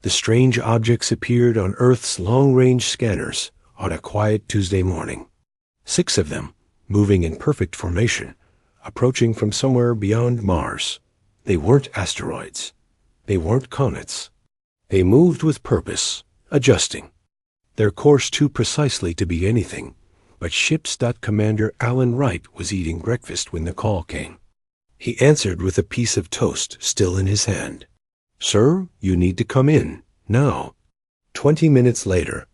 The strange objects appeared on Earth's long-range scanners on a quiet Tuesday morning. 6 of them, moving in perfect formation, approaching from somewhere beyond Mars. They weren't asteroids. They weren't comets. They moved with purpose, adjusting their course too precisely to be anything, but Ship's Commander Alan Wright was eating breakfast when the call came. He answered with a piece of toast still in his hand. "Sir, you need to come in, now." 20 minutes later,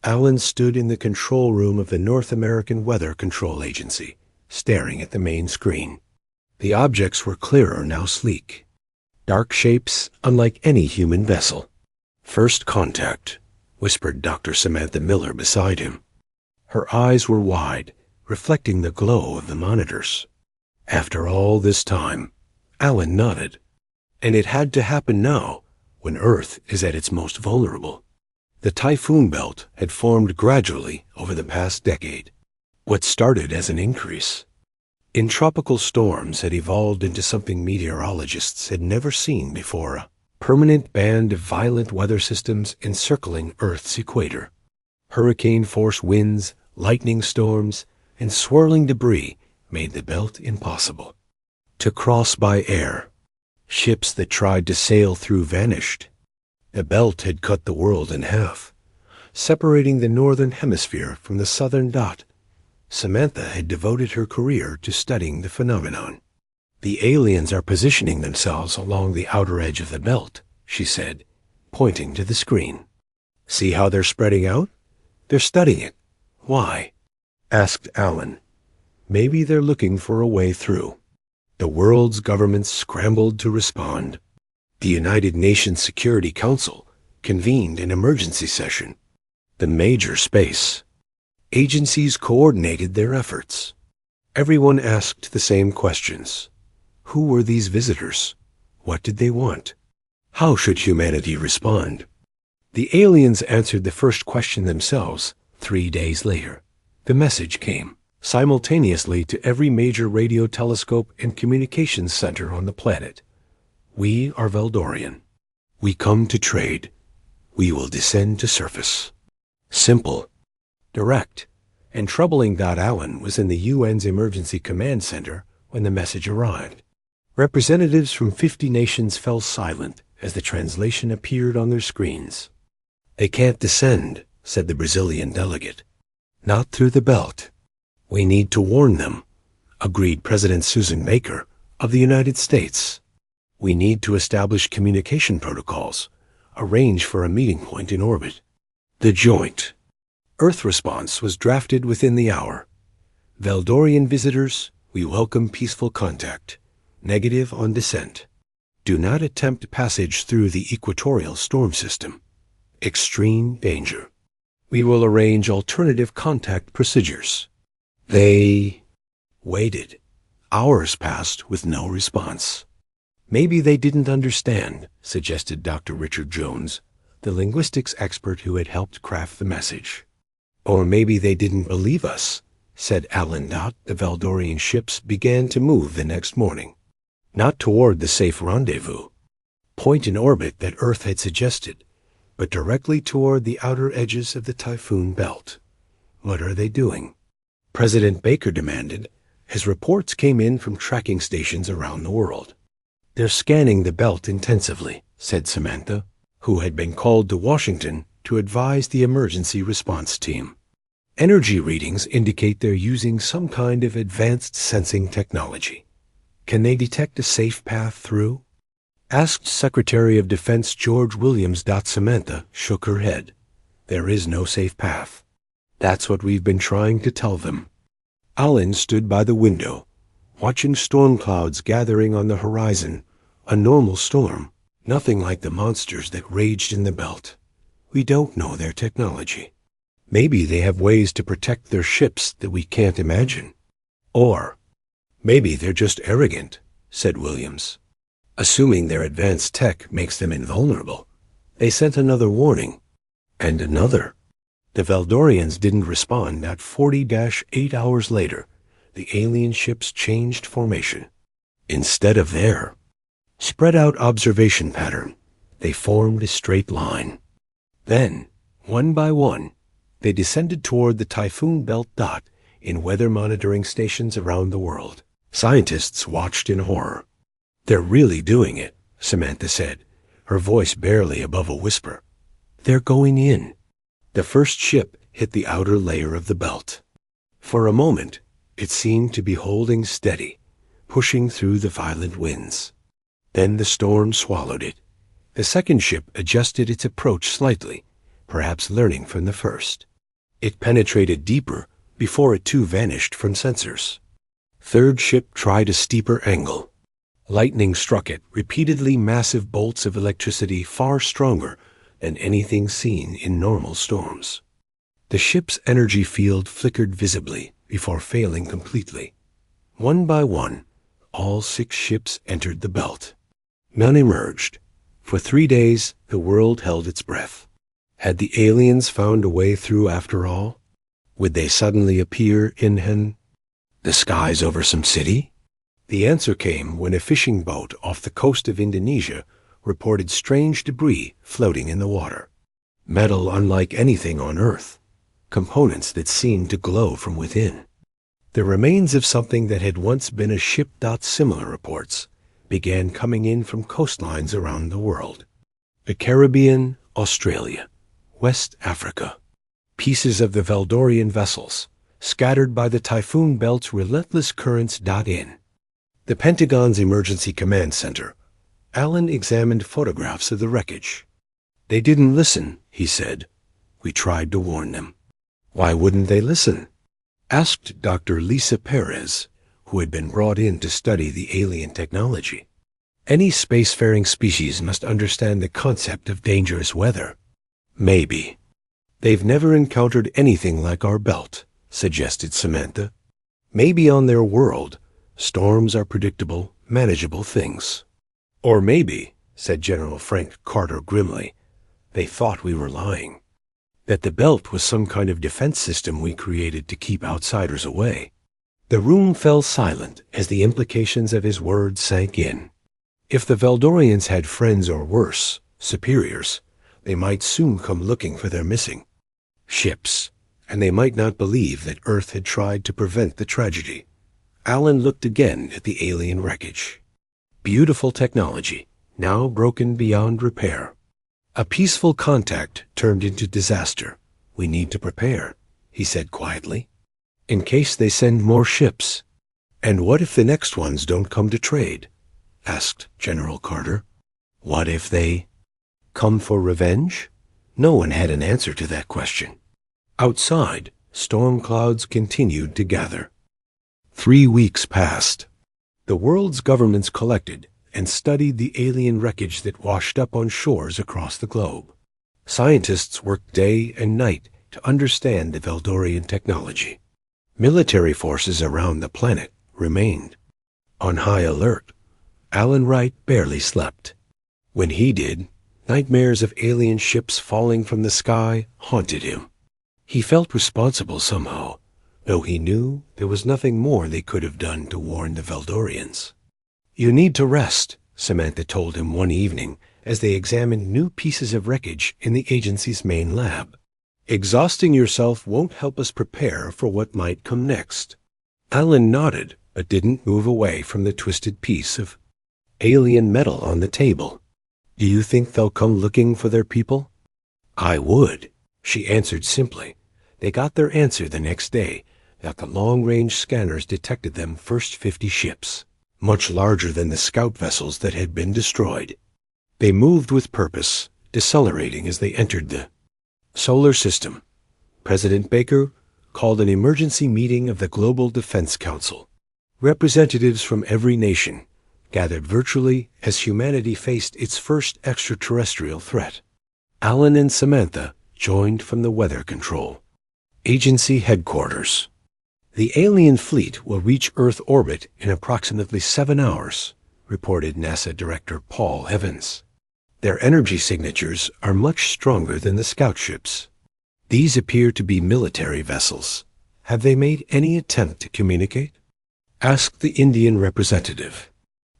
Alan stood in the control room of the North American Weather Control Agency, staring at the main screen. The objects were clearer now, sleek. Dark shapes unlike any human vessel. "First contact," whispered Dr. Samantha Miller beside him. Her eyes were wide, reflecting the glow of the monitors. After all this time, Alan nodded. And it had to happen now, when Earth is at its most vulnerable. The Typhoon belt had formed gradually over the past decade. What started as an increase in tropical storms had evolved into something meteorologists had never seen before, a permanent band of violent weather systems encircling Earth's equator. Hurricane-force winds, lightning storms, and swirling debris made the belt impossible to cross by air. Ships that tried to sail through vanished. The belt had cut the world in half, separating the northern hemisphere from the southern dot. Samantha had devoted her career to studying the phenomenon. "The aliens are positioning themselves along the outer edge of the belt," she said, pointing to the screen. "See how they're spreading out? They're studying it." "Why?" asked Alan. "Maybe they're looking for a way through." The world's governments scrambled to respond. The United Nations Security Council convened an emergency session. The major space agencies coordinated their efforts. Everyone asked the same questions. Who were these visitors? What did they want? How should humanity respond? The aliens answered the first question themselves 3 days later. The message came simultaneously to every major radio telescope and communications center on the planet. "We are Veldorian. We come to trade. We will descend to surface." Simple, direct, and troubling. Alan was in the UN's Emergency Command Center when the message arrived. Representatives from 50 nations fell silent as the translation appeared on their screens. "They can't descend," said the Brazilian delegate. "Not through the belt." "We need to warn them," agreed President Susan Baker of the United States. "We need to establish communication protocols, arrange for a meeting point in orbit." The joint Earth response was drafted within the hour. "Veldorian visitors, we welcome peaceful contact. Negative on descent. Do not attempt passage through the equatorial storm system. Extreme danger. We will arrange alternative contact procedures." They waited. Hours passed with no response. "Maybe they didn't understand," suggested Dr. Richard Jones, the linguistics expert who had helped craft the message. "Or maybe they didn't believe us," said Alan. The Veldorian ships began to move the next morning. Not toward the safe rendezvous, point in orbit that Earth had suggested, but directly toward the outer edges of the Typhoon belt. "What are they doing?" President Baker demanded, as reports came in from tracking stations around the world. "They're scanning the belt intensively," said Samantha, who had been called to Washington to advise the emergency response team. "Energy readings indicate they're using some kind of advanced sensing technology. Can they detect a safe path through?" Asked Secretary of Defense George Williams. Samantha shook her head. "There is no safe path. That's what we've been trying to tell them." Alan stood by the window, watching storm clouds gathering on the horizon. A normal storm, nothing like the monsters that raged in the belt. "We don't know their technology. Maybe they have ways to protect their ships that we can't imagine. Or maybe they're just arrogant," said Williams. "Assuming their advanced tech makes them invulnerable. They sent another warning. And another." The Veldorians didn't respond. At 40-8 hours later, the alien ships changed formation. Instead of their spread-out observation pattern, They formed a straight line. Then, one by one, they descended toward the Typhoon belt dot in weather monitoring stations around the world. Scientists watched in horror. "They're really doing it," Samantha said, her voice barely above a whisper. "They're going in." The first ship hit the outer layer of the belt. For a moment, it seemed to be holding steady, pushing through the violent winds. Then the storm swallowed it. The second ship adjusted its approach slightly, perhaps learning from the first. It penetrated deeper before it too vanished from sensors. Third ship tried a steeper angle. Lightning struck it, repeatedly massive bolts of electricity far stronger than anything seen in normal storms. The ship's energy field flickered visibly before failing completely. One by one, all 6 ships entered the belt. None emerged. For 3 days, the world held its breath. Had the aliens found a way through after all? Would they suddenly appear in the skies over some city? The answer came when a fishing boat off the coast of Indonesia reported strange debris floating in the water. Metal unlike anything on Earth. Components that seemed to glow from within. The remains of something that had once been a ship. Similar reports began coming in from coastlines around the world. The Caribbean, Australia, West Africa. Pieces of the Veldorian vessels, scattered by the Typhoon belt's relentless currents. In the Pentagon's Emergency Command Center, Alan examined photographs of the wreckage. "They didn't listen," he said. "We tried to warn them." "Why wouldn't they listen?" asked Dr. Lisa Perez, who had been brought in to study the alien technology. "Any spacefaring species must understand the concept of dangerous weather." "Maybe. They've never encountered anything like our belt," suggested Samantha. "Maybe on their world, storms are predictable, manageable things." "Or maybe," said General Frank Carter grimly, "they thought we were lying. That the belt was some kind of defense system we created to keep outsiders away." The room fell silent as the implications of his words sank in. If the Veldorians had friends or worse, superiors, they might soon come looking for their missing ships, and they might not believe that Earth had tried to prevent the tragedy. Alan looked again at the alien wreckage. Beautiful technology, now broken beyond repair. A peaceful contact turned into disaster. "We need to prepare," he said quietly, "in case they send more ships." "And what if the next ones don't come to trade?" asked General Carter. "What if they come for revenge?" No one had an answer to that question. Outside, storm clouds continued to gather. 3 weeks passed. The world's governments collected and studied the alien wreckage that washed up on shores across the globe. Scientists worked day and night to understand the Veldorian technology. Military forces around the planet remained on high alert. Alan Wright barely slept. When he did, nightmares of alien ships falling from the sky haunted him. He felt responsible somehow, though he knew there was nothing more they could have done to warn the Veldorians. "You need to rest," Samantha told him one evening as they examined new pieces of wreckage in the agency's main lab. "Exhausting yourself won't help us prepare for what might come next." Alan nodded, but didn't move away from the twisted piece of alien metal on the table. "Do you think they'll come looking for their people?" "I would," she answered simply. They got their answer the next day, that the long-range scanners detected them first 50 ships. Much larger than the scout vessels that had been destroyed. They moved with purpose, decelerating as they entered the solar system. President Baker called an emergency meeting of the Global Defense Council. Representatives from every nation gathered virtually as humanity faced its first extraterrestrial threat. Alan and Samantha joined from the weather control. Agency headquarters. "The alien fleet will reach Earth orbit in approximately 7 hours, reported NASA Director Paul Evans. Their energy signatures are much stronger than the scout ships. These appear to be military vessels. Have they made any attempt to communicate?" asked the Indian representative.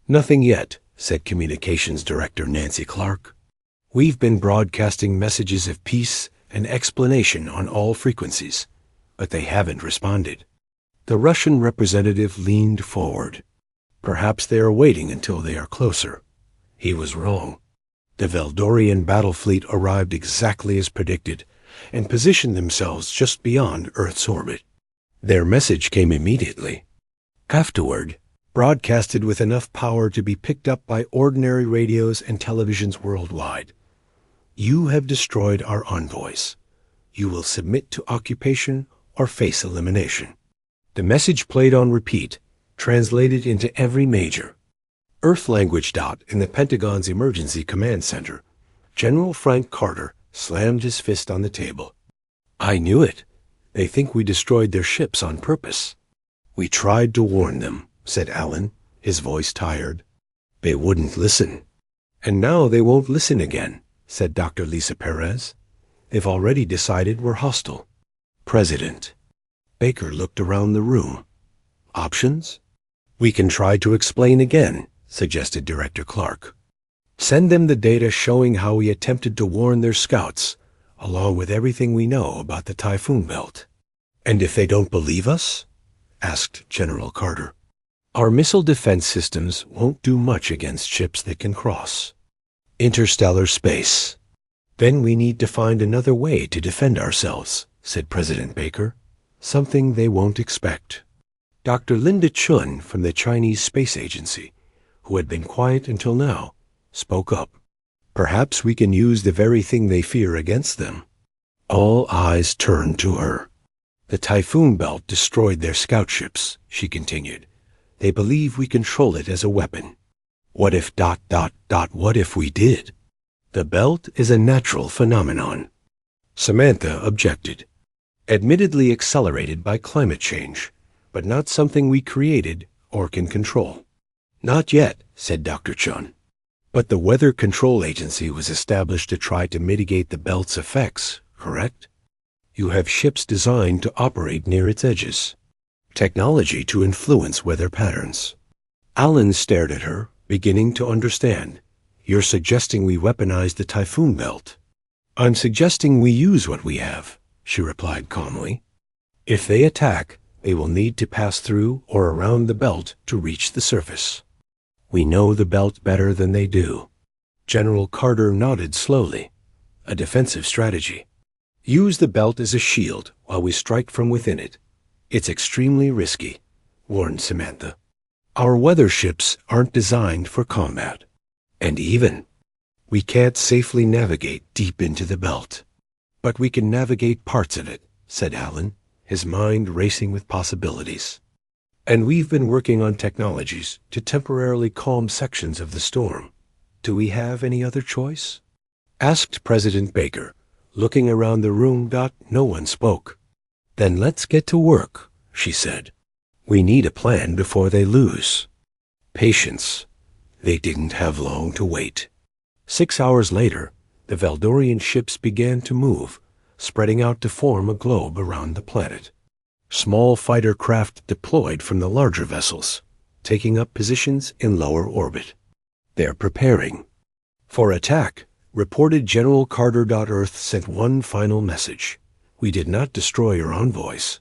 "Nothing yet," said Communications Director Nancy Clark. We've been broadcasting messages of peace and explanation on all frequencies, but they haven't responded. The Russian representative leaned forward. Perhaps they are waiting until they are closer. He was wrong. The Veldorian battle fleet arrived exactly as predicted and positioned themselves just beyond Earth's orbit. Their message came immediately. Afterward, broadcasted with enough power to be picked up by ordinary radios and televisions worldwide. You have destroyed our envoys. You will submit to occupation or face elimination. The message played on repeat, translated into every major Earth language. In the Pentagon's Emergency Command Center, General Frank Carter slammed his fist on the table. I knew it. They think we destroyed their ships on purpose. We tried to warn them, said Alan, his voice tired. They wouldn't listen. And now they won't listen again, said Dr. Lisa Perez. They've already decided we're hostile. President. Baker looked around the room. Options? We can try to explain again, suggested Director Clark. Send them the data showing how we attempted to warn their scouts, along with everything we know about the Typhoon belt. And if they don't believe us? Asked General Carter. Our missile defense systems won't do much against ships that can cross interstellar space. Then we need to find another way to defend ourselves, said President Baker. Something they won't expect. Dr. Linda Chun from the Chinese Space Agency, who had been quiet until now, spoke up. Perhaps we can use the very thing they fear against them. All eyes turned to her. The Typhoon belt destroyed their scout ships, she continued. They believe we control it as a weapon. What if ... what if we did? The belt is a natural phenomenon. Samantha objected. Admittedly accelerated by climate change, but not something we created or can control. Not yet, said Dr. Chun. But the Weather Control Agency was established to try to mitigate the belt's effects, correct? You have ships designed to operate near its edges. Technology to influence weather patterns. Alan stared at her, beginning to understand. You're suggesting we weaponize the Typhoon belt. I'm suggesting we use what we have, she replied calmly. If they attack, they will need to pass through or around the belt to reach the surface. We know the belt better than they do. General Carter nodded slowly. A defensive strategy. Use the belt as a shield while we strike from within it. It's extremely risky, warned Samantha. Our weather ships aren't designed for combat. And even, we can't safely navigate deep into the belt. But we can navigate parts of it, said Alan, his mind racing with possibilities. And we've been working on technologies to temporarily calm sections of the storm. Do we have any other choice? Asked President Baker, looking around the room. No one spoke. Then let's get to work, she said. We need a plan before they lose. Patience. They didn't have long to wait. 6 hours later, the Veldorian ships began to move, spreading out to form a globe around the planet. Small fighter craft deployed from the larger vessels, taking up positions in lower orbit. They're preparing. For attack, reported General Carter. Earth sent one final message. We did not destroy your envoys.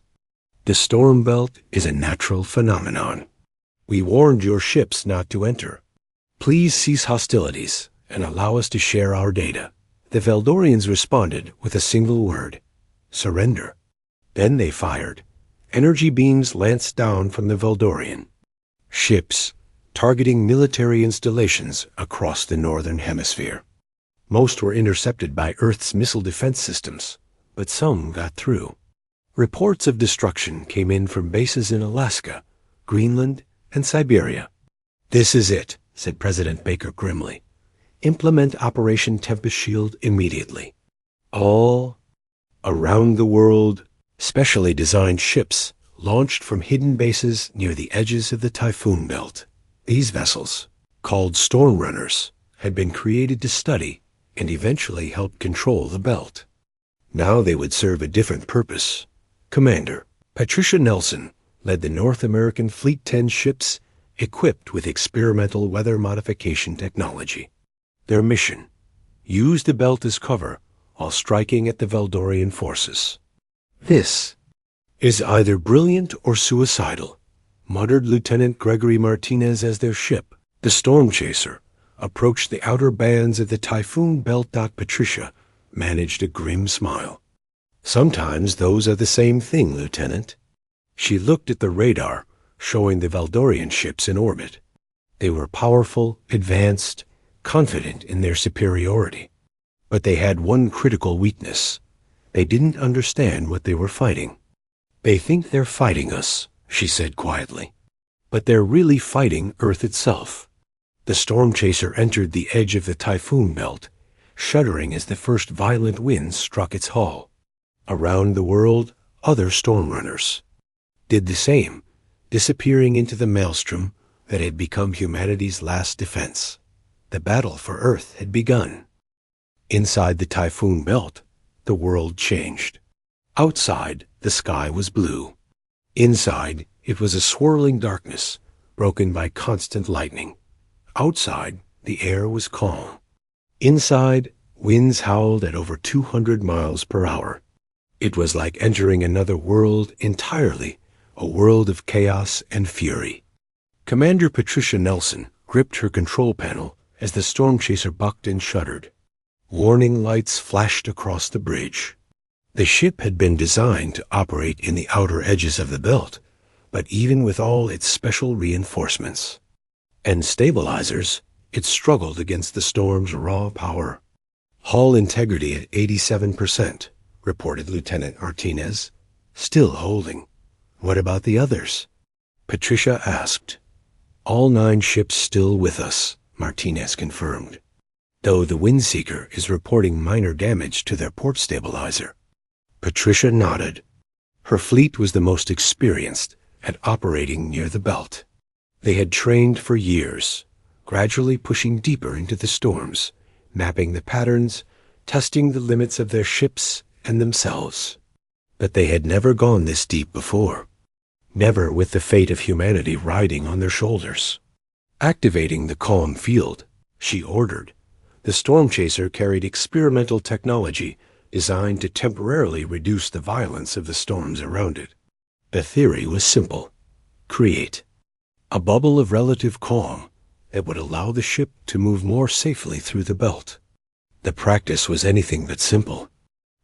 The storm belt is a natural phenomenon. We warned your ships not to enter. Please cease hostilities and allow us to share our data. The Veldorians responded with a single word. Surrender. Then they fired. Energy beams lanced down from the Veldorian. Ships, targeting military installations across the northern hemisphere. Most were intercepted by Earth's missile defense systems, but some got through. Reports of destruction came in from bases in Alaska, Greenland, and Siberia. This is it, said President Baker grimly. Implement Operation Tempest Shield immediately. All around the world, specially designed ships launched from hidden bases near the edges of the Typhoon belt. These vessels, called storm runners, had been created to study and eventually help control the belt. Now they would serve a different purpose. Commander Patricia Nelson led the North American Fleet 10 ships equipped with experimental weather modification technology. Their mission, Use the belt as cover while striking at the Veldorian forces. This is either brilliant or suicidal, muttered Lieutenant Gregory Martinez as their ship, the Storm Chaser, approached the outer bands of the Typhoon belt. Patricia managed a grim smile. Sometimes those are the same thing, Lieutenant. She looked at the radar, showing the Veldorian ships in orbit. They were powerful, advanced, confident in their superiority. But they had one critical weakness. They didn't understand what they were fighting. They think they're fighting us, she said quietly. But they're really fighting Earth itself. The Storm Chaser entered the edge of the Typhoon belt, shuddering as the first violent winds struck its hull. Around the world, other storm runners did the same, disappearing into the maelstrom that had become humanity's last defense. The battle for Earth had begun. Inside the Typhoon belt, the world changed. Outside, the sky was blue. Inside, it was a swirling darkness, broken by constant lightning. Outside, the air was calm. Inside, winds howled at over 200 miles per hour. It was like entering another world entirely, a world of chaos and fury. Commander Patricia Nelson gripped her control panel as the Storm Chaser bucked and shuddered. Warning lights flashed across the bridge. The ship had been designed to operate in the outer edges of the belt, but even with all its special reinforcements and stabilizers, it struggled against the storm's raw power. Hull integrity at 87%, reported Lieutenant Martinez. Still holding. What about the others? Patricia asked. All 9 ships still with us, Martinez confirmed, though the Windseeker is reporting minor damage to their port stabilizer. Patricia nodded. Her fleet was the most experienced at operating near the belt. They had trained for years, gradually pushing deeper into the storms, mapping the patterns, testing the limits of their ships and themselves. But they had never gone this deep before. Never with the fate of humanity riding on their shoulders. Activating the calm field, she ordered. The Storm Chaser carried experimental technology designed to temporarily reduce the violence of the storms around it. The theory was simple. Create a bubble of relative calm that would allow the ship to move more safely through the belt. The practice was anything but simple.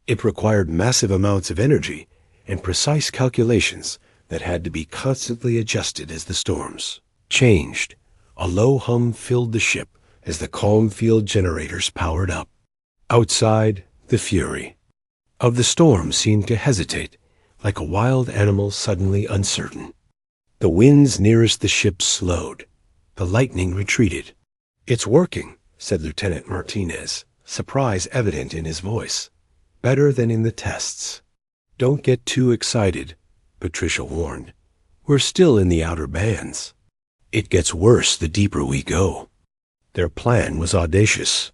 It required massive amounts of energy and precise calculations that had to be constantly adjusted as the storms changed. A low hum filled the ship as the calm field generators powered up. Outside, the fury of the storm seemed to hesitate, like a wild animal suddenly uncertain. The winds nearest the ship slowed. The lightning retreated. It's working, said Lieutenant Martinez, surprise evident in his voice. Better than in the tests. Don't get too excited, Patricia warned. We're still in the outer bands. It gets worse the deeper we go. Their plan was audacious.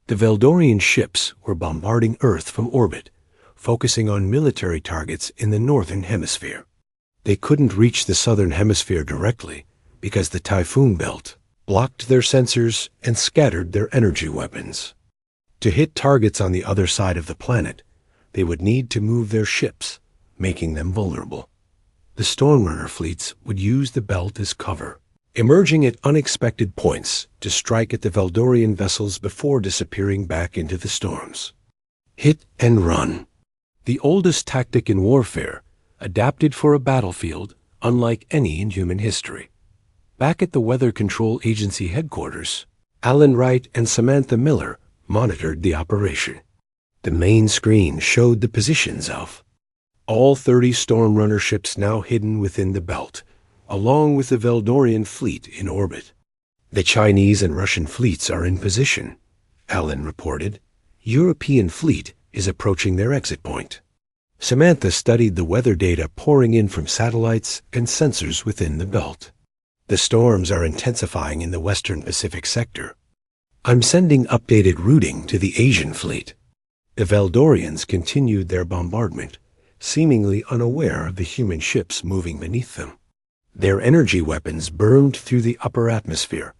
The Veldorian ships were bombarding Earth from orbit, focusing on military targets in the northern hemisphere. They couldn't reach the southern hemisphere directly because the Typhoon belt blocked their sensors and scattered their energy weapons. To hit targets on the other side of the planet, they would need to move their ships, making them vulnerable. The Stormrunner fleets would use the belt as cover, emerging at unexpected points to strike at the Veldorian vessels before disappearing back into the storms. Hit and run. The oldest tactic in warfare, adapted for a battlefield unlike any in human history. Back at the Weather Control Agency headquarters, Alan Wright and Samantha Miller monitored the operation. The main screen showed the positions of all 30 Stormrunner ships now hidden within the belt, along with the Veldorian fleet in orbit. The Chinese and Russian fleets are in position, Alan reported. European fleet is approaching their exit point. Samantha studied the weather data pouring in from satellites and sensors within the belt. The storms are intensifying in the western Pacific sector. I'm sending updated routing to the Asian fleet. The Veldorians continued their bombardment, seemingly unaware of the human ships moving beneath them. Their energy weapons burned through the upper atmosphere,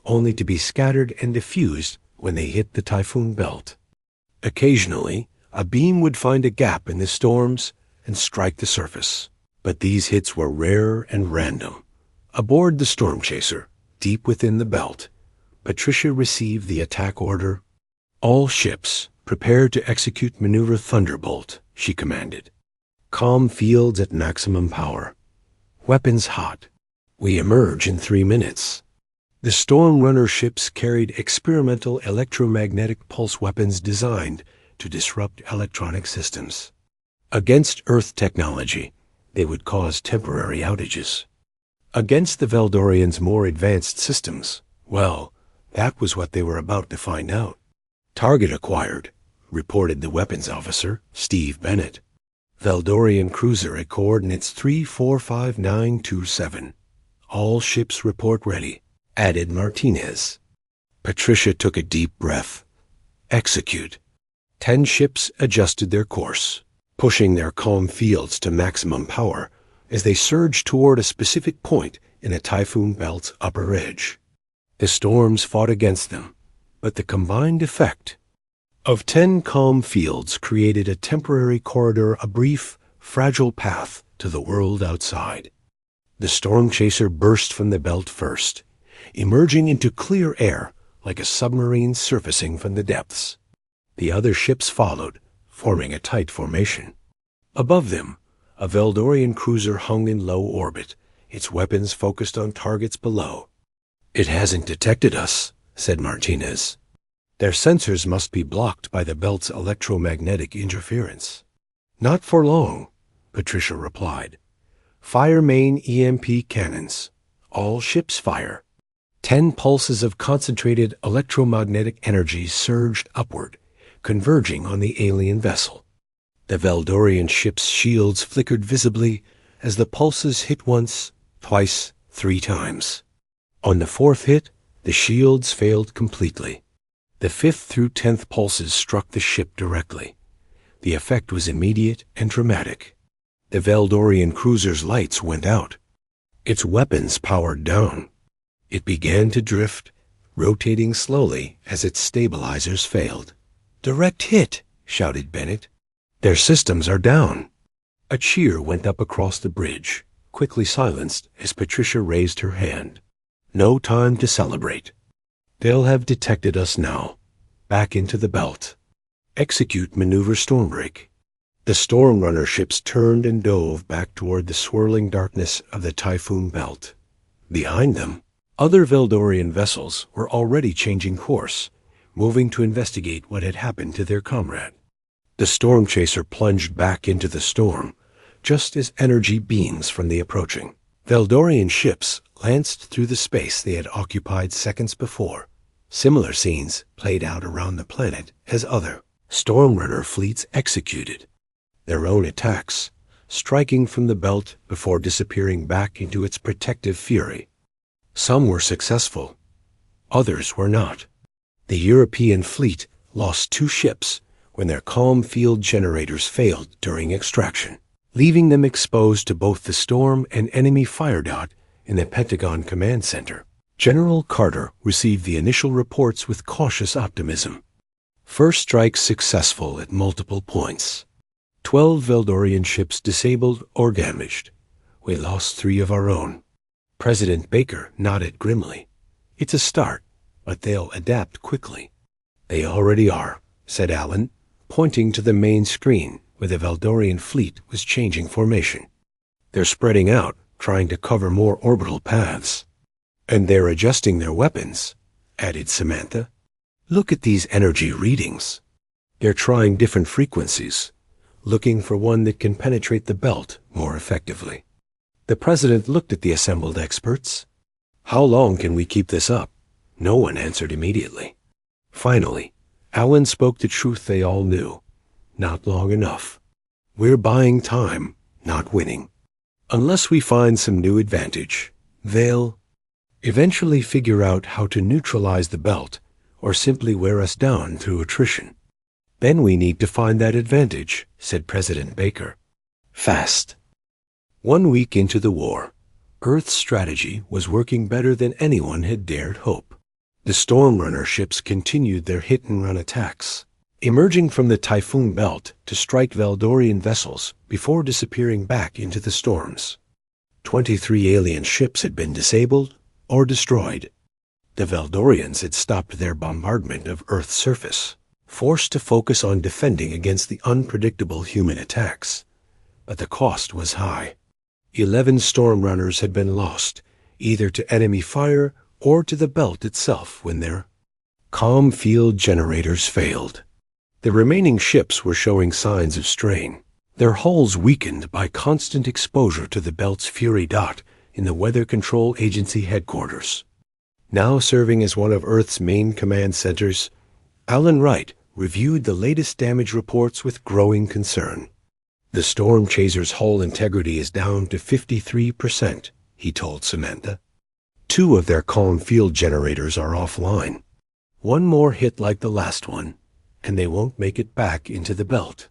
only to be scattered and diffused when they hit the Typhoon belt. Occasionally, a beam would find a gap in the storms and strike the surface, but these hits were rare and random. Aboard the Storm Chaser, deep within the belt, Patricia received the attack order. "All ships, prepare to execute Maneuver Thunderbolt," she commanded. "Calm fields at maximum power. Weapons hot. We emerge in 3 minutes." The Storm Runner ships carried experimental electromagnetic pulse weapons designed to disrupt electronic systems. Against Earth technology, they would cause temporary outages. Against the Veldorians' more advanced systems, well, that was what they were about to find out. "Target acquired," reported the weapons officer, Steve Bennett. "Veldorian cruiser at coordinates 345927. All ships report ready," added Martinez. Patricia took a deep breath. Execute. 10 ships adjusted their course, pushing their calm fields to maximum power as they surged toward a specific point in a Typhoon belt's upper edge. The storms fought against them, but the combined effect of 10 calm fields created a temporary corridor, a brief, fragile path to the world outside. The Storm Chaser burst from the belt first, emerging into clear air like a submarine surfacing from the depths. The other ships followed, forming a tight formation. Above them, a Veldorian cruiser hung in low orbit, its weapons focused on targets below. "It hasn't detected us," said Martinez. "Their sensors must be blocked by the belt's electromagnetic interference." "Not for long," Patricia replied. "Fire main EMP cannons. All ships fire." 10 pulses of concentrated electromagnetic energy surged upward, converging on the alien vessel. The Veldorian ship's shields flickered visibly as the pulses hit once, twice, 3 times. On the 4th hit, the shields failed completely. The 5th through 10th pulses struck the ship directly. The effect was immediate and dramatic. The Veldorian cruiser's lights went out. Its weapons powered down. It began to drift, rotating slowly as its stabilizers failed. "Direct hit!" shouted Bennett. "Their systems are down." A cheer went up across the bridge, quickly silenced as Patricia raised her hand. "No time to celebrate. They'll have detected us now. Back into the belt. Execute Maneuver Stormbreak." The Storm Runner ships turned and dove back toward the swirling darkness of the Typhoon belt. Behind them, other Veldorian vessels were already changing course, moving to investigate what had happened to their comrade. The Storm Chaser plunged back into the storm, just as energy beams from the approaching Veldorian ships lanced through the space they had occupied seconds before. Similar scenes played out around the planet as other Storm Runner fleets executed their own attacks, striking from the belt before disappearing back into its protective fury. Some were successful, others were not. The European fleet lost 2 ships when their calm field generators failed during extraction, leaving them exposed to both the storm and enemy fire dot in the Pentagon Command Center. General Carter received the initial reports with cautious optimism. First strike successful at multiple points. 12 Veldorian ships disabled or damaged. We lost 3 of our own. President Baker nodded grimly. "It's a start, but they'll adapt quickly." "They already are," said Allen, pointing to the main screen where the Veldorian fleet was changing formation. "They're spreading out, trying to cover more orbital paths." "And they're adjusting their weapons," added Samantha. "Look at these energy readings. They're trying different frequencies, looking for one that can penetrate the belt more effectively." The president looked at the assembled experts. "How long can we keep this up?" No one answered immediately. Finally, Allen spoke the truth they all knew. "Not long enough. We're buying time, not winning. Unless we find some new advantage, they'll eventually figure out how to neutralize the belt or simply wear us down through attrition. Then we need to find that advantage," said President Baker. "Fast." 1 week into the war, Earth's strategy was working better than anyone had dared hope. The Stormrunner ships continued their hit-and-run attacks, emerging from the Typhoon belt to strike Veldorian vessels before disappearing back into the storms. 23 alien ships had been disabled or destroyed. The Veldorians had stopped their bombardment of Earth's surface, forced to focus on defending against the unpredictable human attacks. But the cost was high. 11 Stormrunners had been lost, either to enemy fire or to the belt itself when their calm field generators failed. The remaining ships were showing signs of strain, their hulls weakened by constant exposure to the belt's fury dot in the Weather Control Agency headquarters. Now serving as one of Earth's main command centers, Alan Wright reviewed the latest damage reports with growing concern. The Storm Chaser's hull integrity is down to 53%, he told Samantha. 2 of their calm field generators are offline. One more hit like the last one, and they won't make it back into the belt.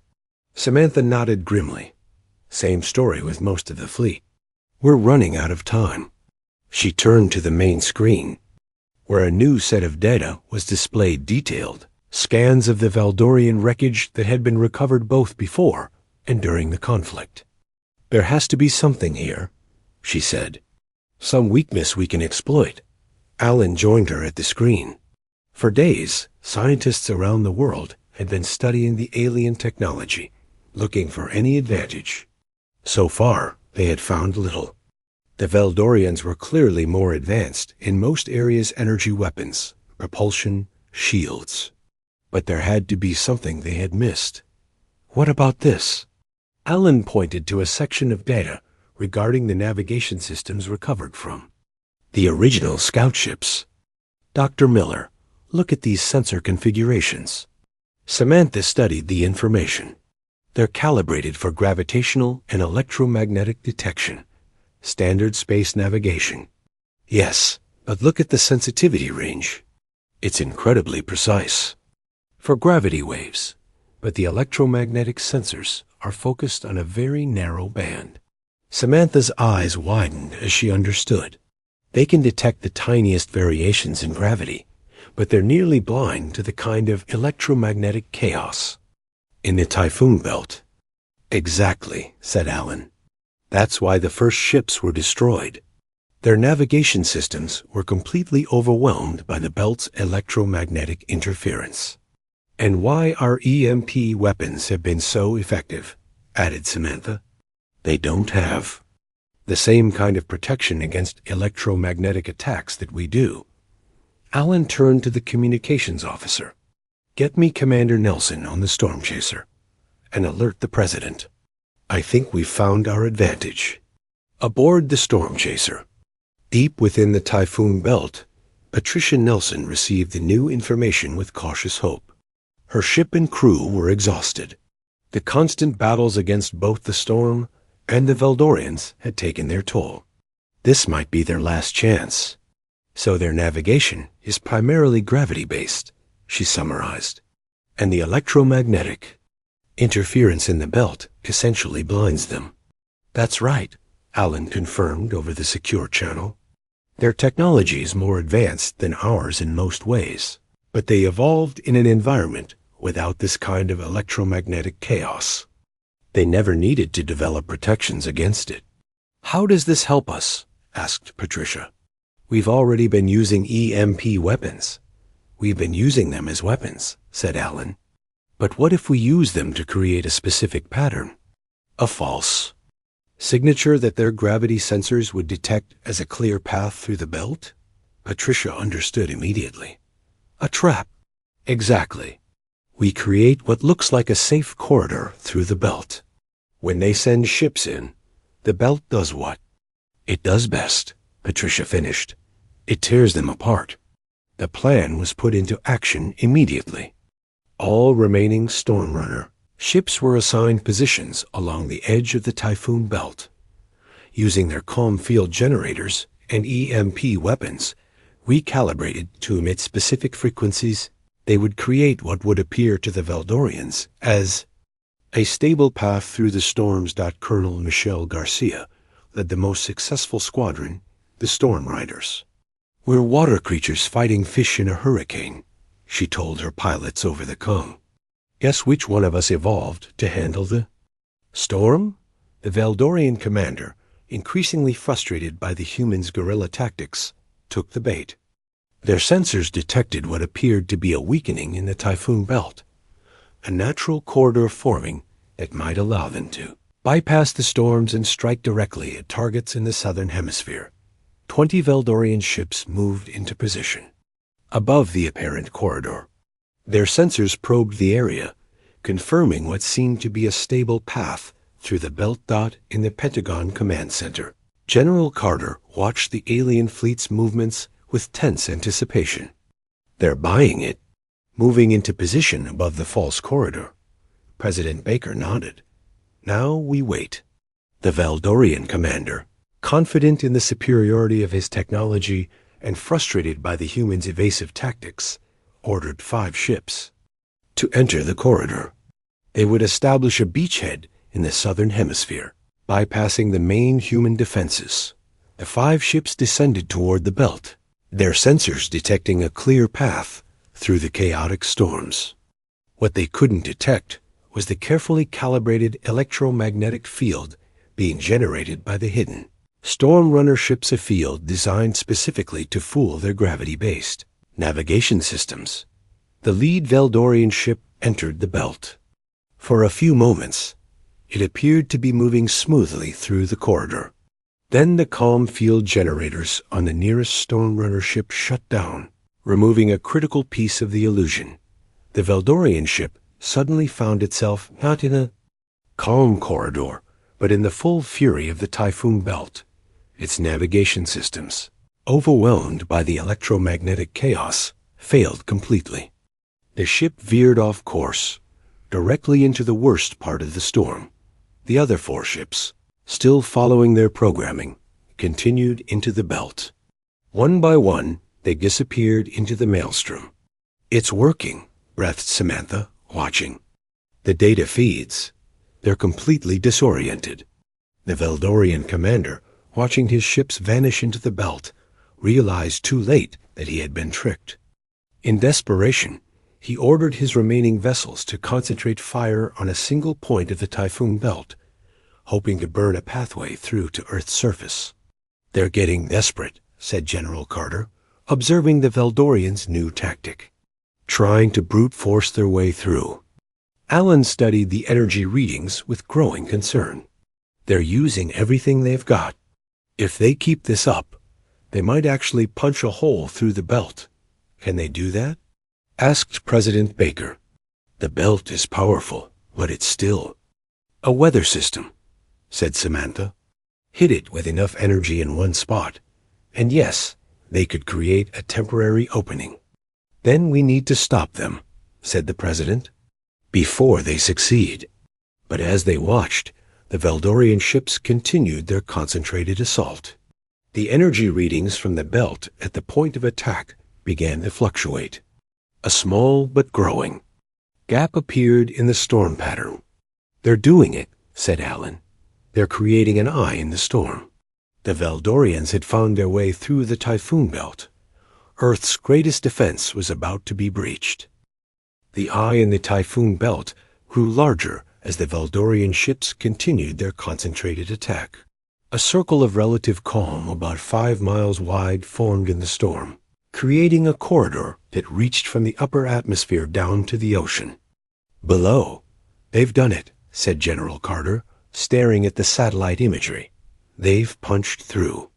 Samantha nodded grimly. Same story with most of the fleet. We're running out of time. She turned to the main screen, where a new set of data was displayed detailed, scans of the Veldorian wreckage that had been recovered both before and during the conflict. There has to be something here, she said. Some weakness we can exploit. Alan joined her at the screen. For days, scientists around the world had been studying the alien technology, looking for any advantage. So far, they had found little. The Veldorians were clearly more advanced in most areas' energy weapons, propulsion, shields. But there had to be something they had missed. What about this? Alan pointed to a section of data regarding the navigation systems recovered from the original scout ships. Dr. Miller, look at these sensor configurations. Samantha studied the information. They're calibrated for gravitational and electromagnetic detection. Standard space navigation. Yes, but look at the sensitivity range. It's incredibly precise. For gravity waves, but the electromagnetic sensors are focused on a very narrow band. Samantha's eyes widened as she understood. They can detect the tiniest variations in gravity, but they're nearly blind to the kind of electromagnetic chaos in the Typhoon belt. Exactly, said Alan. That's why the first ships were destroyed. Their navigation systems were completely overwhelmed by the belt's electromagnetic interference. And why our EMP weapons have been so effective, added Samantha. They don't have the same kind of protection against electromagnetic attacks that we do. Alan turned to the communications officer. Get me Commander Nelson on the Storm Chaser and alert the President. I think we've found our advantage. Aboard the Storm Chaser, deep within the Typhoon belt, Patricia Nelson received the new information with cautious hope. Her ship and crew were exhausted. The constant battles against both the Storm and the Veldorians had taken their toll. This might be their last chance. So their navigation is primarily gravity-based, she summarized. And the electromagnetic interference in the belt essentially blinds them. That's right, Alan confirmed over the secure channel. Their technology is more advanced than ours in most ways, but they evolved in an environment without this kind of electromagnetic chaos. They never needed to develop protections against it. How does this help us? Asked Patricia. We've already been using EMP weapons. We've been using them as weapons, said Alan. But what if we use them to create a specific pattern? A false signature that their gravity sensors would detect as a clear path through the belt? Patricia understood immediately. A trap. Exactly. We create what looks like a safe corridor through the belt. When they send ships in, the belt does what it does best, Patricia finished. It tears them apart. The plan was put into action immediately. All remaining Stormrunner ships were assigned positions along the edge of the Typhoon belt. Using their calm field generators and EMP weapons, recalibrated to emit specific frequencies, they would create what would appear to the Veldorians as a stable path through the storms. Colonel Michel Garcia led the most successful squadron, the Storm Riders. "We're water creatures fighting fish in a hurricane," she told her pilots over the comm. Guess which one of us evolved to handle the storm? The Veldorian commander, increasingly frustrated by the humans' guerrilla tactics, took the bait. Their sensors detected what appeared to be a weakening in the Typhoon belt, a natural corridor forming that might allow them to bypass the storms and strike directly at targets in the southern hemisphere. 20 Veldorian ships moved into position above the apparent corridor. Their sensors probed the area, confirming what seemed to be a stable path through the belt dot in the Pentagon Command Center. General Carter watched the alien fleet's movements with tense anticipation. "They're buying it, moving into position above the false corridor." President Baker nodded. "Now we wait." The Veldorian commander, confident in the superiority of his technology and frustrated by the humans' evasive tactics, ordered 5 ships to enter the corridor. They would establish a beachhead in the southern hemisphere, bypassing the main human defenses. The 5 ships descended toward the belt, their sensors detecting a clear path through the chaotic storms. What they couldn't detect was the carefully calibrated electromagnetic field being generated by the hidden Storm Runner ships, a field designed specifically to fool their gravity-based navigation systems. The lead Veldorian ship entered the belt. For a few moments, it appeared to be moving smoothly through the corridor. Then the calm field generators on the nearest Storm Runner ship shut down, removing a critical piece of the illusion. The Veldorian ship suddenly found itself not in a calm corridor, but in the full fury of the Typhoon belt. Its navigation systems, overwhelmed by the electromagnetic chaos, failed completely. The ship veered off course, directly into the worst part of the storm. The other 4 ships, still following their programming, continued into the belt. One by one, they disappeared into the maelstrom. "It's working," breathed Samantha, watching. "The data feeds. They're completely disoriented." The Veldorian commander, watching his ships vanish into the belt, realized too late that he had been tricked. In desperation, he ordered his remaining vessels to concentrate fire on a single point of the Typhoon belt, hoping to burn a pathway through to Earth's surface. "They're getting desperate," said General Carter, observing the Veldorians' new tactic, trying to brute force their way through. Alan studied the energy readings with growing concern. "They're using everything they've got. If they keep this up, they might actually punch a hole through the belt. Can they do that?" asked President Baker. "The belt is powerful, but it's still a weather system," said Samantha. "Hit it with enough energy in one spot, and yes, they could create a temporary opening. Then we need to stop them," said the president, "before they succeed." But as they watched, the Veldorian ships continued their concentrated assault. The energy readings from the belt at the point of attack began to fluctuate. A small but growing gap appeared in the storm pattern. "They're doing it," said Alan. "They're creating an eye in the storm." The Veldorians had found their way through the Typhoon belt. Earth's greatest defense was about to be breached. The eye in the Typhoon belt grew larger as the Veldorian ships continued their concentrated attack. A circle of relative calm about 5 miles wide formed in the storm, creating a corridor that reached from the upper atmosphere down to the ocean. "Below, they've done it," said General Carter, staring at the satellite imagery. "They've punched through."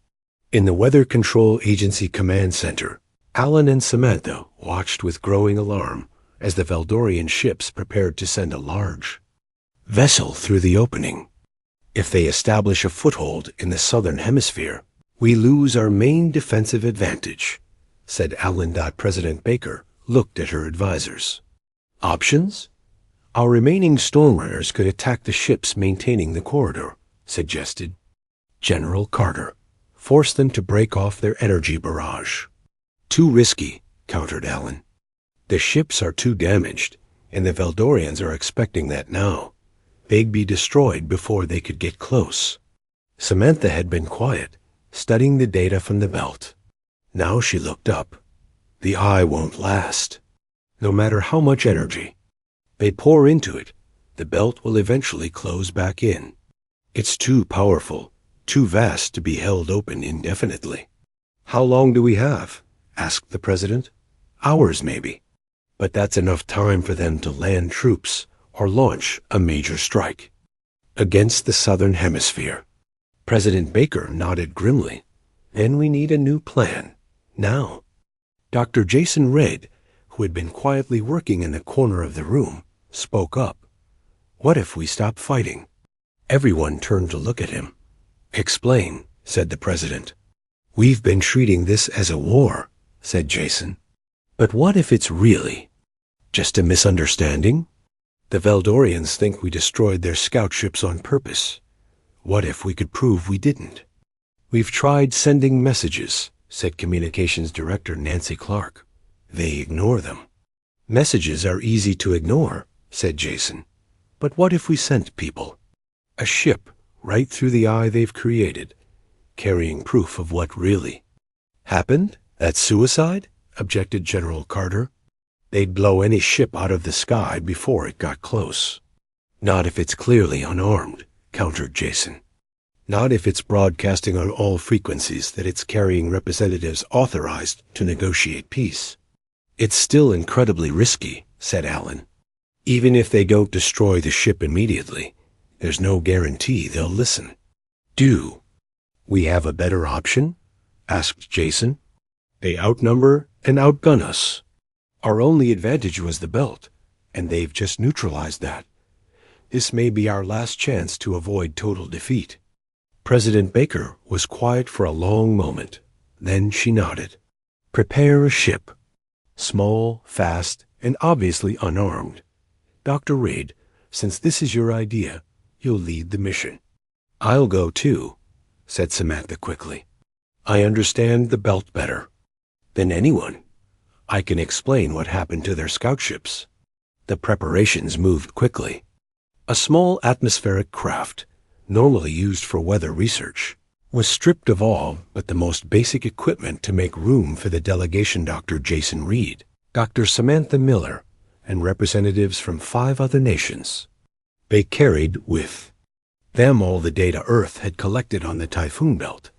In the Weather Control Agency Command Center, Alan and Samantha watched with growing alarm as the Veldorian ships prepared to send a large vessel through the opening. "If they establish a foothold in the southern hemisphere, we lose our main defensive advantage," said Alan. President Baker looked at her advisors. "Options? Our remaining storm runners could attack the ships maintaining the corridor," suggested General Carter. "Force them to break off their energy barrage." "Too risky," countered Alan. "The ships are too damaged, and the Veldorians are expecting that now. They'd be destroyed before they could get close." Samantha had been quiet, studying the data from the belt. Now she looked up. The eye won't last. No matter how much energy they pour into it, the belt will eventually close back in. It's too powerful, too vast to be held open indefinitely. How long do we have? Asked the president. Hours, maybe. But that's enough time for them to land troops or launch a major strike against the southern hemisphere. President Baker nodded grimly. Then we need a new plan. Now. Dr. Jason Red, who had been quietly working in the corner of the room, spoke up. What if we stop fighting? Everyone turned to look at him. Explain, said the president. We've been treating this as a war, said Jason. But what if it's really just a misunderstanding? The Veldorians think we destroyed their scout ships on purpose. What if we could prove we didn't? We've tried sending messages, said Communications Director Nancy Clark. They ignore them. Messages are easy to ignore, said Jason. But what if we sent people? A ship right through the eye they've created, carrying proof of what really happened? That's suicide? Objected General Carter. They'd blow any ship out of the sky before it got close. Not if it's clearly unarmed, countered Jason. Not if it's broadcasting on all frequencies that it's carrying representatives authorized to negotiate peace. It's still incredibly risky, said Allen. Even if they don't destroy the ship immediately, there's no guarantee they'll listen. Do we have a better option? Asked Jason. They outnumber and outgun us. Our only advantage was the belt, and they've just neutralized that. This may be our last chance to avoid total defeat. President Baker was quiet for a long moment. Then she nodded. Prepare a ship. Small, fast, and obviously unarmed. Dr. Reid, since this is your idea, you'll lead the mission. I'll go too, said Samantha quickly. I understand the belt better than anyone. I can explain what happened to their scout ships. The preparations moved quickly. A small atmospheric craft, normally used for weather research, was stripped of all but the most basic equipment to make room for the delegation Dr. Jason Reid, Dr. Samantha Miller, and representatives from 5 other nations. They carried with them all the data Earth had collected on the Typhoon belt,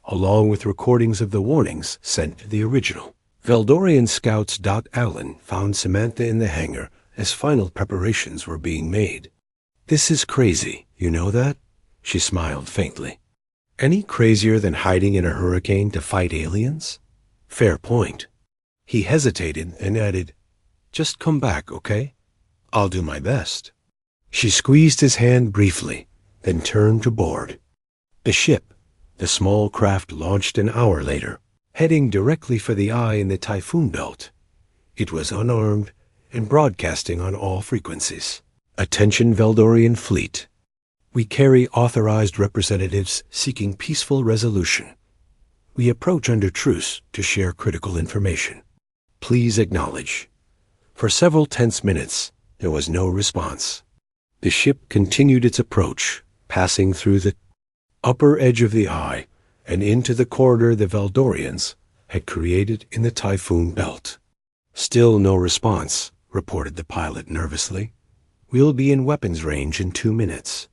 along with recordings of the warnings sent to the original. Veldorian scouts Allen found Samantha in the hangar as final preparations were being made. This is crazy, you know that? She smiled faintly. Any crazier than hiding in a hurricane to fight aliens? Fair point. He hesitated and added, Just come back, okay? I'll do my best. She squeezed his hand briefly, then turned to board. The ship, the small craft, launched an hour later, heading directly for the eye in the Typhoon belt. It was unarmed and broadcasting on all frequencies. Attention Veldorian fleet. We carry authorized representatives seeking peaceful resolution. We approach under truce to share critical information. Please acknowledge. For several tense minutes, there was no response. The ship continued its approach, passing through the upper edge of the eye and into the corridor the Veldorians had created in the Typhoon belt. Still no response, reported the pilot nervously. We'll be in weapons range in 2 minutes.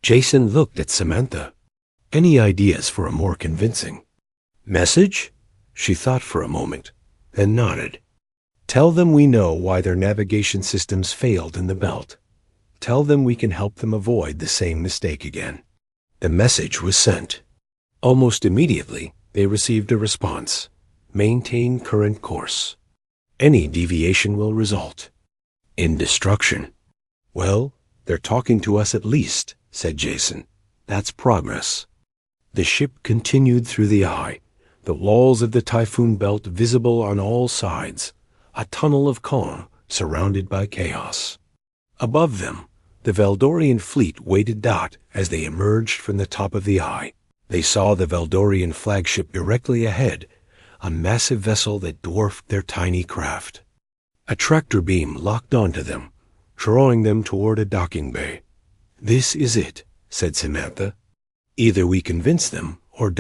Jason looked at Samantha. Any ideas for a more convincing message? She thought for a moment, then nodded. Tell them we know why their navigation systems failed in the belt. Tell them we can help them avoid the same mistake again. The message was sent. Almost immediately, they received a response. Maintain current course. Any deviation will result in destruction. Well, they're talking to us at least, said Jason. That's progress. The ship continued through the eye, the walls of the Typhoon belt visible on all sides, a tunnel of calm surrounded by chaos. Above them, the Veldorian fleet waited as they emerged from the top of the eye. They saw the Veldorian flagship directly ahead, a massive vessel that dwarfed their tiny craft. A tractor beam locked onto them, drawing them toward a docking bay. This is it, said Samantha. Either we convince them, or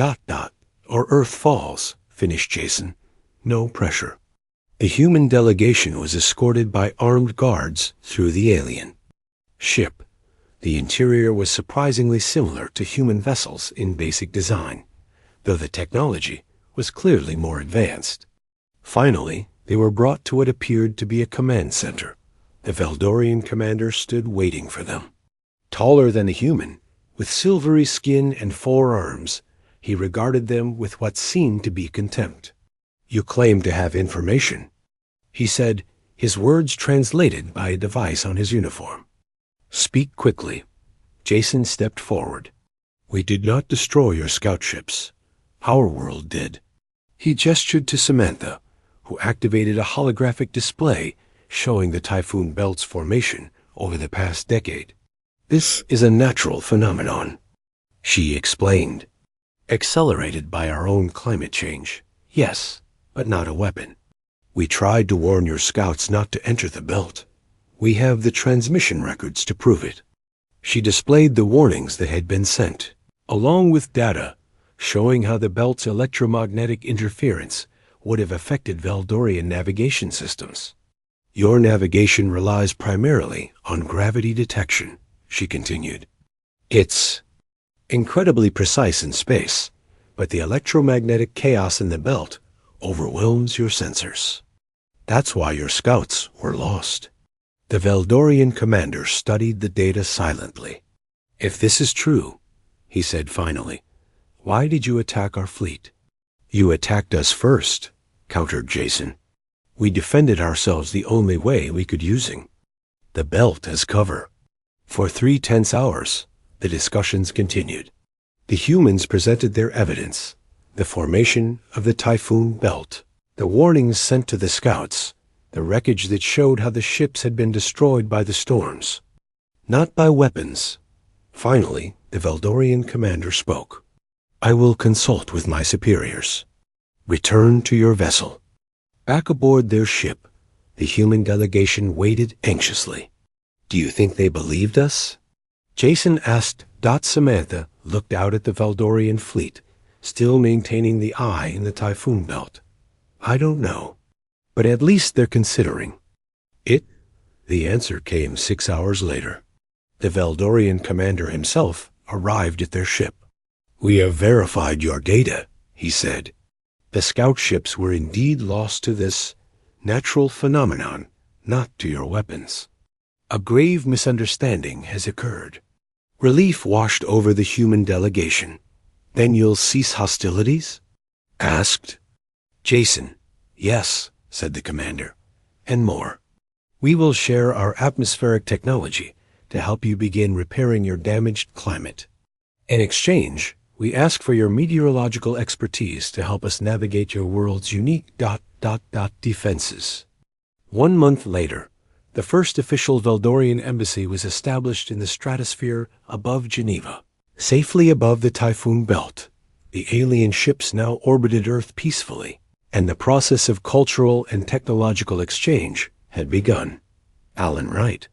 Earth falls, finished Jason. No pressure. The human delegation was escorted by armed guards through the alien ship. The interior was surprisingly similar to human vessels in basic design, though the technology was clearly more advanced. Finally, they were brought to what appeared to be a command center. The Veldorian commander stood waiting for them. Taller than a human, with silvery skin and 4 arms, he regarded them with what seemed to be contempt. "You claim to have information," he said, his words translated by a device on his uniform. "Speak quickly." Jason stepped forward. "We did not destroy your scout ships. Our world did." He gestured to Samantha, who activated a holographic display showing the Typhoon Belt's formation over the past decade. "This is a natural phenomenon," she explained. "Accelerated by our own climate change. Yes, but not a weapon. We tried to warn your scouts not to enter the belt. We have the transmission records to prove it." She displayed the warnings that had been sent, along with data showing how the belt's electromagnetic interference would have affected Veldorian navigation systems. "Your navigation relies primarily on gravity detection," she continued. "It's incredibly precise in space, but the electromagnetic chaos in the belt overwhelms your sensors. That's why your scouts were lost." The Veldorian commander studied the data silently. "If this is true," he said finally, "why did you attack our fleet?" "You attacked us first," countered Jason. "We defended ourselves the only way we could using the belt as cover." For 3 tense hours, the discussions continued. The humans presented their evidence: the formation of the Typhoon Belt, the warnings sent to the scouts, the wreckage that showed how the ships had been destroyed by the storms, not by weapons. Finally, the Veldorian commander spoke. "I will consult with my superiors. Return to your vessel." Back aboard their ship, the human delegation waited anxiously. "Do you think they believed us?" Jason asked. Samantha looked out at the Veldorian fleet, still maintaining the eye in the Typhoon Belt. "I don't know, but at least they're considering it." The answer came 6 hours later. The Veldorian commander himself arrived at their ship. "We have verified your data," he said. "The scout ships were indeed lost to this natural phenomenon, not to your weapons. A grave misunderstanding has occurred." Relief washed over the human delegation. "Then you'll cease hostilities?" asked Jason. "Yes," said the commander, "and more. We will share our atmospheric technology to help you begin repairing your damaged climate. In exchange, we ask for your meteorological expertise to help us navigate your world's unique ... defenses." 1 month later, the first official Veldorian embassy was established in the stratosphere above Geneva. Safely above the Typhoon Belt, the alien ships now orbited Earth peacefully, and the process of cultural and technological exchange had begun. Alan Wright,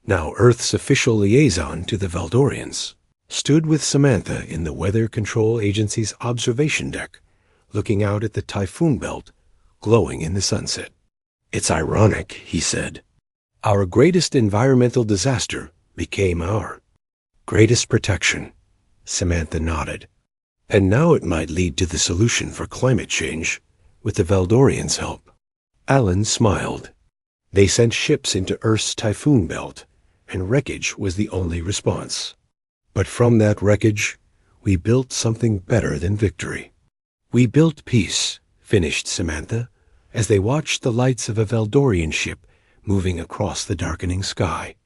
now Earth's official liaison to the Veldorians, stood with Samantha in the Weather Control Agency's observation deck, looking out at the Typhoon Belt glowing in the sunset. "It's ironic," he said. "Our greatest environmental disaster became our greatest protection." Samantha nodded. "And now it might lead to the solution for climate change, with the Veldorians' help." Alan smiled. They sent ships into Earth's Typhoon Belt, and Wreckage was the only response. "But from that wreckage, we built something better than victory. We built peace," finished Samantha, as they watched the lights of a Veldorian ship moving across the darkening sky.